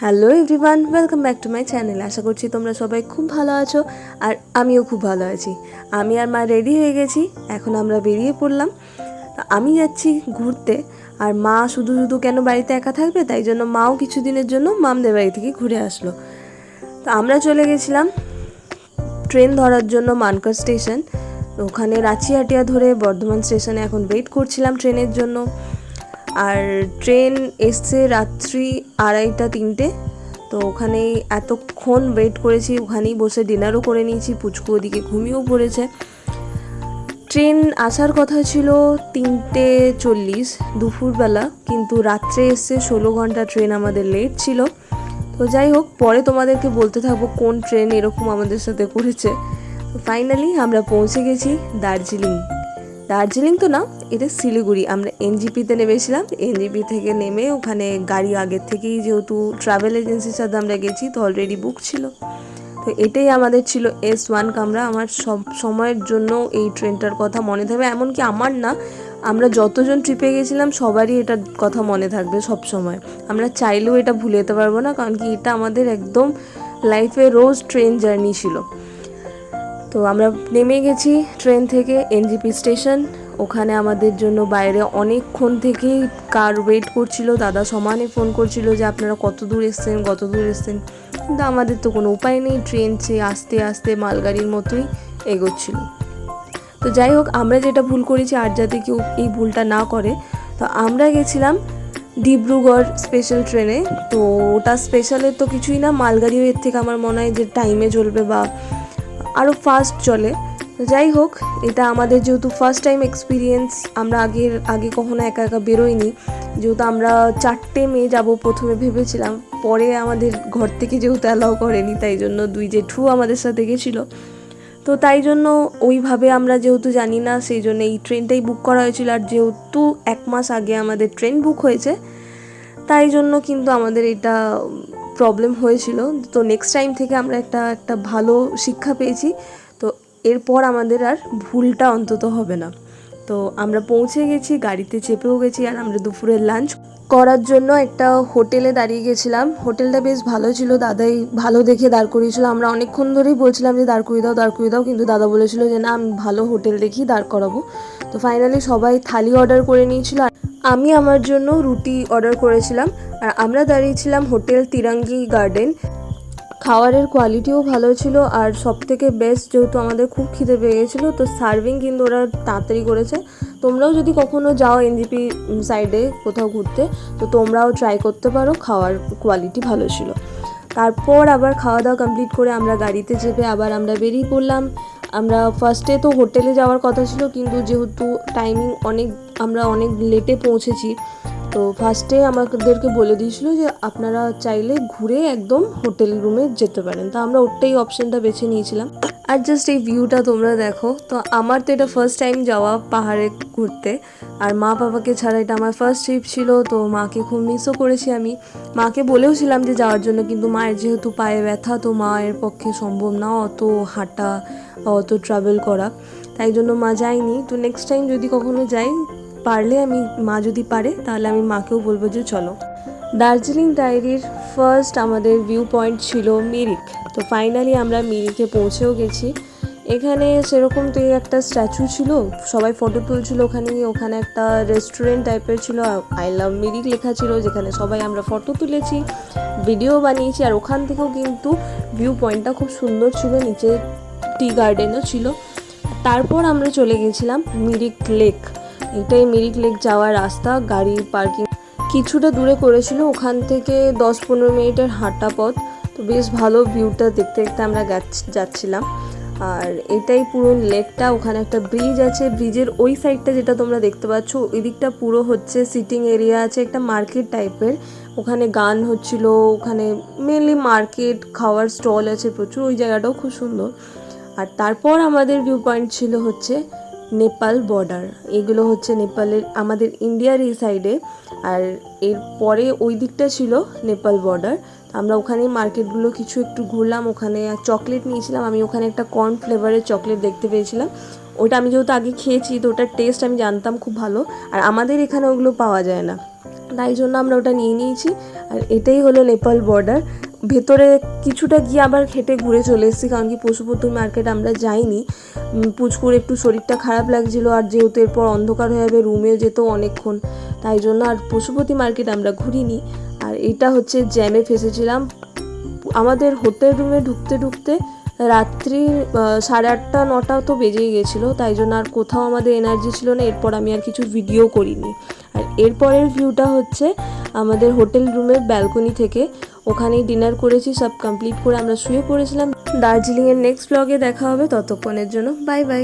Hello everyone, welcome back to my channel. আশা করছি তোমরা সবাই খুব ভালো আছো আর আমিও খুব ভালো আছি। আমি আর মা রেডি হয়ে গেছি, এখন আমরা বেরিয়ে পড়লাম। আমি যাচ্ছি ঘুরতে, আর মা শুধু শুধু কেন বাড়িতে একা থাকবে, তাই জন্য মাও কিছুদিনের জন্য মামদের বাড়ি থেকে ঘুরে আসলো। তো আমরা চলে গেছিলাম ট্রেন ধরার জন্য মানকার স্টেশন। ওখানে রাঁচিহাটিয়া ধরে বর্ধমান স্টেশনে এখন ওয়েট করছিলাম ট্রেনের জন্য। আর ট্রেন এসছে রাত্রি 2:30-3টে। তো ওখানেই এতক্ষণ ওয়েট করেছি, ওখানেই বসে ডিনারও করে নিয়েছি। পুচকু ওদিকে ঘুমিয়েও পড়েছে। ট্রেন আসার কথা ছিল 3:40 দুপুরবেলা, কিন্তু রাত্রে এসছে। 16 ঘন্টা ট্রেন আমাদের লেট ছিল। তো যাই হোক, পরে তোমাদেরকে বলতে থাকবো কোন ট্রেন এরকম আমাদের সাথে করেছে। তো ফাইনালি আমরা পৌঁছে গেছি দার্জিলিং তো না, এটা শিলিগুড়ি। আমরা এনজিপিতে নেমেছিলাম। এনজিপি থেকে নেমে ওখানে গাড়ি আগের থেকেই, যেহেতু ট্রাভেল এজেন্সির সাথে আমরা গেছি তো অলরেডি বুক ছিল। তো এটাই আমাদের ছিল S1 কামরা। আমার সব সময়ের জন্য এই ট্রেনটার কথা মনে থাকবে, এমনকি আমার না, আমরা যতজন ট্রিপে গেছিলাম সবারই এটার কথা মনে থাকবে সব সময়। আমরা চাইলেও এটা ভুলে যেতে পারবো না, কারণ কি এটা আমাদের একদম লাইফে রোজ ট্রেন জার্নি ছিল। তো আমরা নেমে গেছি ট্রেন থেকে এনজিপি স্টেশন। ওখানে আমাদের জন্য বাইরে অনেকক্ষণ থেকেই কার ওয়েট করছিল। দাদা সমানে ফোন করছিল যে আপনারা কত দূর এসছেন। কিন্তু আমাদের তো কোনো উপায় নেই, ট্রেন সে আস্তে আস্তে মালগাড়ির মতোই এগোচ্ছিল। তো যাই হোক, আমরা যেটা ভুল করেছি আর যাতে কেউ এই ভুলটা না করে, তো আমরা গেছিলাম ডিব্রুগড় স্পেশাল ট্রেনে। তো ওটা স্পেশালের তো কিছুই না, মালগাড়িও এর থেকে আমার মনে হয় যে টাইমে চলবে বা আরও ফাস্ট চলে। তো যাই হোক, এটা আমাদের যেহেতু ফার্স্ট টাইম এক্সপিরিয়েন্স, আমরা আগে কখনো একা একা বেরোইনি। যেহেতু আমরা 4টে মেয়ে যাব প্রথমে ভেবেছিলাম, পরে আমাদের ঘর থেকে যেহেতু অ্যালাউ করেনি, তাই জন্য 2 জেঠু আমাদের সাথে গেছিলো। তো তাই জন্য ওইভাবে আমরা যেহেতু জানি না, সেই জন্য এই ট্রেনটাই বুক করা হয়েছিল। আর যেহেতু 1 মাস আগে আমাদের ট্রেন বুক হয়েছে, তাই জন্য কিন্তু আমাদের এটা প্রবলেম হয়েছিল। তো নেক্সট টাইম থেকে আমরা একটা ভালো শিক্ষা পেয়েছি। তো এরপর আমাদের আর ভুলটা অন্তত হবে না। তো আমরা পৌঁছে গেছি, গাড়িতে চেপেও গেছি, আর আমরা দুপুরের লাঞ্চ করার জন্য একটা হোটেলে দাঁড়িয়ে গেছিলাম। হোটেলটা বেশ ভালো ছিল, দাদাই ভালো দেখে দাঁড় করিয়েছিল। আমরা অনেকক্ষণ ধরেই বলছিলাম যে দাঁড় করিয়ে দাও, কিন্তু দাদা বলেছিল যে না, আমি ভালো হোটেল দেখি দাঁড় করাবো। তো ফাইনালি সবাই থালি অর্ডার করে নিয়েছিল। আমি আমার জন্য রুটি অর্ডার করেছিলাম। আর আমরা দাঁড়িয়েছিলাম হোটেল তিরাঙ্গি গার্ডেন। খাবারের কোয়ালিটিও ভালো ছিল, আর সবথেকে বেস্ট, যেহেতু আমাদের খুব খিদে পেয়ে গেছিলো, তো সার্ভিং কিন্তু ওরা তাড়াতাড়ি করেছে। তোমরাও যদি কখনো যাও এনজিপি সাইডে কোথাও ঘুরতে, তো তোমরাও ট্রাই করতে পারো, খাওয়ার কোয়ালিটি ভালো ছিল। তারপর আবার খাওয়া দাওয়া কমপ্লিট করে আমরা গাড়িতে চেপে আবার আমরা বেরিয়ে পড়লাম। আমরা ফার্স্টে তো হোটেলে যাওয়ার কথা ছিল, কিন্তু যেহেতু টাইমিং আমরা অনেক লেটে পৌঁছেছি, তো ফার্স্টে আমাদেরকে বলে দিয়েছিল যে আপনারা চাইলে ঘুরে একদম হোটেল রুমে যেতে পারেন। তো আমরা ওটাই অপশানটা বেছে নিয়েছিলাম। আর জাস্ট এই ভিউটা তোমরা দেখো। তো আমার তো এটা ফার্স্ট টাইম যাওয়া পাহাড়ে ঘুরতে, আর মা বাবাকে ছাড়া এটা আমার ফার্স্ট ট্রিপ ছিল। তো মাকে খুব মিসও করেছি আমি। মাকে বলেওছিলাম যে যাওয়ার জন্য, কিন্তু মায়ের যেহেতু পায়ে ব্যথা, তো মায়ের পক্ষে সম্ভব না অত হাঁটা বা অত ট্রাভেল করা, তাই জন্য মা যায়নি। তো নেক্সট টাইম যদি কখনো যাই, পারলে মা যদি পারে তাহলে আমি মাকেও বলবো যে চলো। দার্জিলিং ডায়েরির ফার্স্ট আমাদের ভিউ পয়েন্ট ছিল মিরিক। তো ফাইনালি আমরা মিরিকে পৌঁছেও গেছি। এখানে সেরকম তো একটা স্ট্যাচু ছিল, সবাই ফটো তুলছিল ওখানে একটা রেস্টুরেন্ট টাইপের ছিল, আই লাভ মিরিক লেখা ছিল, যেখানে সবাই আমরা ফটো তুলেছি, ভিডিও বানিয়েছি। আর ওখান থেকেও কিন্তু ভিউ পয়েন্টটা খুব সুন্দর ছিল, নিচে টি গার্ডেনও ছিল। তারপর আমরা চলে গেছিলাম মিরিক লেক। এটাই মিরিক লেক যাওয়ার রাস্তা। গাড়ি পার্কিং কিছুটা দূরে করেছিল, ওখান থেকে 10-15 মিনিটের হাঁটা পথ। তো বেশ ভালো ভিউটা দেখতে দেখতে আমরা যাচ্ছিলাম। আর এটাই পুরো লেকটা। ওখানে একটা ব্রিজ আছে, ব্রিজের ওই সাইডটা যেটা তোমরা দেখতে পাচ্ছ, ওই দিকটা পুরো হচ্ছে সিটিং এরিয়া আছে, একটা মার্কেট টাইপের। ওখানে গান হচ্ছিল, ওখানে মেনলি মার্কেট, খাওয়ার স্টল আছে প্রচুর, ওই জায়গাটাও খুব সুন্দর। আর তারপর আমাদের ভিউ পয়েন্ট ছিল হচ্ছে নেপাল বর্ডার। এগুলো হচ্ছে নেপালের, আমাদের ইন্ডিয়ার এই সাইডে, আর এরপরে ওই দিকটা ছিল নেপাল বর্ডার। আমরা ওখানে মার্কেটগুলো কিছু একটু ঘুরলাম। ওখানে চকলেট নিয়েছিলাম আমি, ওখানে একটা কর্ন ফ্লেভারের চকলেট দেখতে পেয়েছিলাম। ওটা আমি যেহেতু আগে খেয়েছি, তো ওটার টেস্ট আমি জানতাম খুব ভালো, আর আমাদের এখানে ওগুলো পাওয়া যায় না। তাই জন্য আমরা ওটা নিয়ে নিয়েছি। আর এটাই হলো নেপাল বর্ডার। ভেতরে কিছুটা গিয়ে আবার হেঁটে ঘুরে চলে এসেছি, কারণ কি পশুপতি মার্কেট আমরা যাইনি। পুচকুর একটু শরীরটা খারাপ লাগছিল, আর যেহেতু এরপর অন্ধকার হয়ে যাবে, রুমেও যেত অনেকক্ষণ, তাই জন্য আর পশুপতি মার্কেট আমরা ঘুরিনি। আর এটা হচ্ছে জ্যামে ফেসেছিলাম। আমাদের হোটেল রুমে ঢুকতে ঢুকতে রাত্রি 8:30 9টা তো বেজেই গেছিলো, তাই জন্য আর কোথাও আমাদের এনার্জি ছিল না। এরপর আমি আর কিছু ভিডিও করিনি। আর এরপরের ভিউটা হচ্ছে আমাদের হোটেল রুমের ব্যালকনি থেকে। ওখানেই ডিনার করেছি, সব কমপ্লিট করে আমরা শুয়ে পড়েছিলাম। দার্জিলিংয়ের নেক্সট ব্লগে দেখা হবে, ততক্ষণের জন্য বাই বাই।